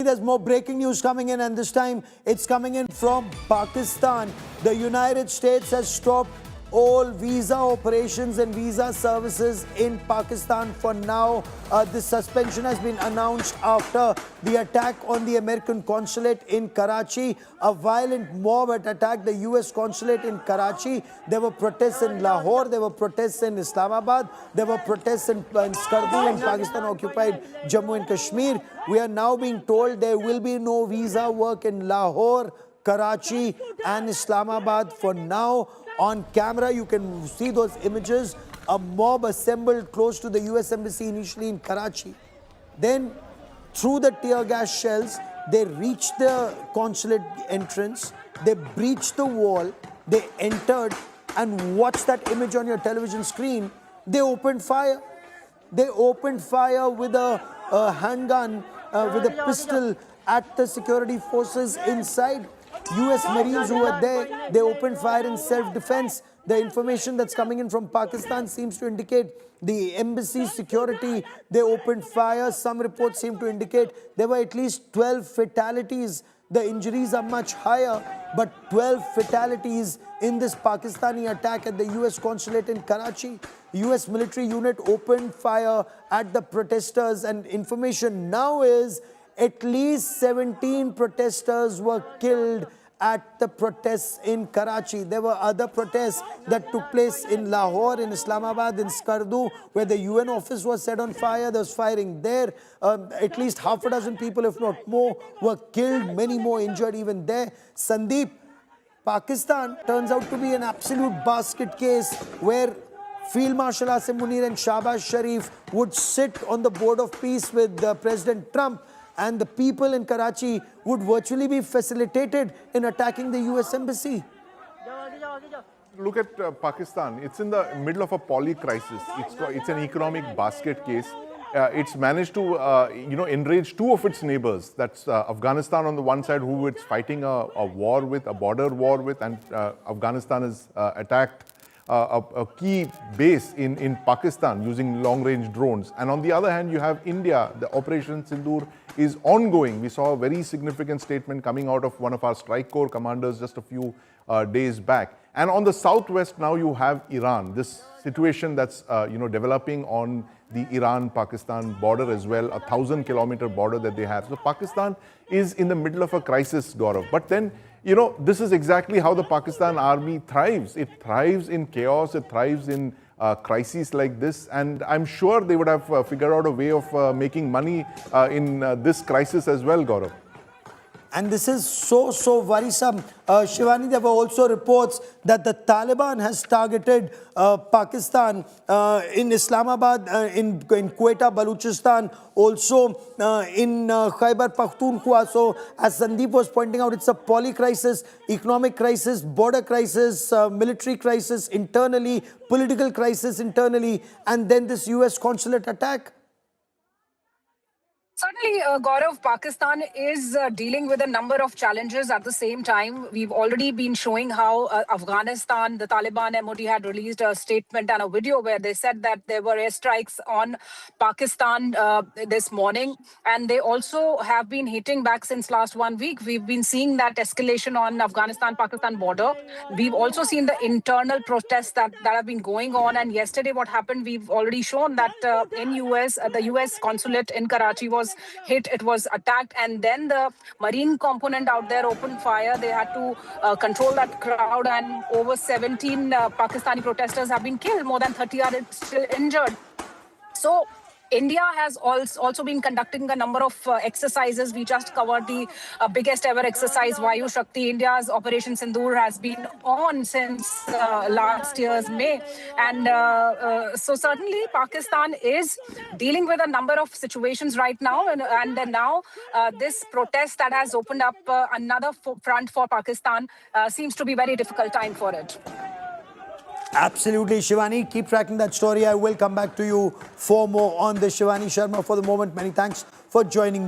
There's more breaking news coming in, and this time it's coming in from Pakistan. The United States has stopped all visa operations and visa services in Pakistan for now. This suspension has been announced after the attack on the American consulate in Karachi. A violent mob had attacked the US consulate in Karachi. There were protests in Lahore, there were protests in Islamabad, there were protests in Skardu in Pakistan-occupied Jammu and Kashmir. We are now being told there will be no visa work in Lahore, Karachi and Islamabad for now. On camera, you can see those images. A mob assembled close to the US Embassy initially in Karachi. Then, through the tear gas shells, they reached the consulate entrance. They breached the wall. They entered, and watch that image on your television screen. They opened fire. They opened fire with a handgun, with a pistol at the security forces inside. US Marines who were there, they opened fire in self-defense. The information that's coming in from Pakistan seems to indicate the embassy security, they opened fire. Some reports seem to indicate there were at least 12 fatalities. The injuries are much higher, but 12 fatalities in this Pakistani attack at the US consulate in Karachi. US military unit opened fire at the protesters, and information now is at least 17 protesters were killed at the protests in Karachi. There were other protests that took place in Lahore, in Islamabad, in Skardu, where the UN office was set on fire. There was firing there. At least half a dozen people, if not more, were killed. Many more injured even there. Sandeep, Pakistan turns out to be an absolute basket case where Field Marshal Asim Munir and Shahbaz Sharif would sit on the board of peace with President Trump, and the people in Karachi would virtually be facilitated in attacking the US embassy. Look at Pakistan. It's in the middle of a poly crisis. It's an economic basket case. It's managed to enrage two of its neighbors. That's Afghanistan on the one side, who it's fighting a war with, a border war with, and Afghanistan has attacked a key base in Pakistan using long-range drones. And on the other hand, you have India. The Operation Sindoor is ongoing. We saw a very significant statement coming out of one of our strike corps commanders just a few days back. And on the southwest now you have Iran. This situation that's developing on the Iran-Pakistan border as well, a 1,000-kilometer border that they have. So Pakistan is in the middle of a crisis, Gaurav. But then, this is exactly how the Pakistan army thrives. It thrives in chaos. It thrives in crises like this. And I'm sure they would have figured out a way of making money in this crisis as well, Gaurav. And this is so worrisome. Shivani, there were also reports that the Taliban has targeted Pakistan in Islamabad, in Quetta, Balochistan, also in Khyber Pakhtunkhwa. So as Sandeep was pointing out, it's a poly crisis, economic crisis, border crisis, military crisis internally, political crisis internally, and then this US consulate attack. Certainly, Gaurav, Pakistan is dealing with a number of challenges at the same time. We've already been showing how Afghanistan, the Taliban MOD had released a statement and a video where they said that there were airstrikes on Pakistan this morning. And they also have been hitting back since last 1 week. We've been seeing that escalation on Afghanistan-Pakistan border. We've also seen the internal protests that have been going on. And yesterday what happened, we've already shown that in US, the US consulate in Karachi was hit, it was attacked, and then the marine component out there opened fire. They had to control that crowd, and over 17 Pakistani protesters have been killed. More than 30 are still injured. So India has also been conducting a number of exercises. We just covered the biggest ever exercise, Vayu Shakti. India's Operation Sindoor has been on since last year's May. And so certainly Pakistan is dealing with a number of situations right now. And now this protest that has opened up another front for Pakistan seems to be a very difficult time for it. Absolutely, Shivani. Keep tracking that story. I will come back to you for more on this. Shivani Sharma, for the moment, many thanks for joining me.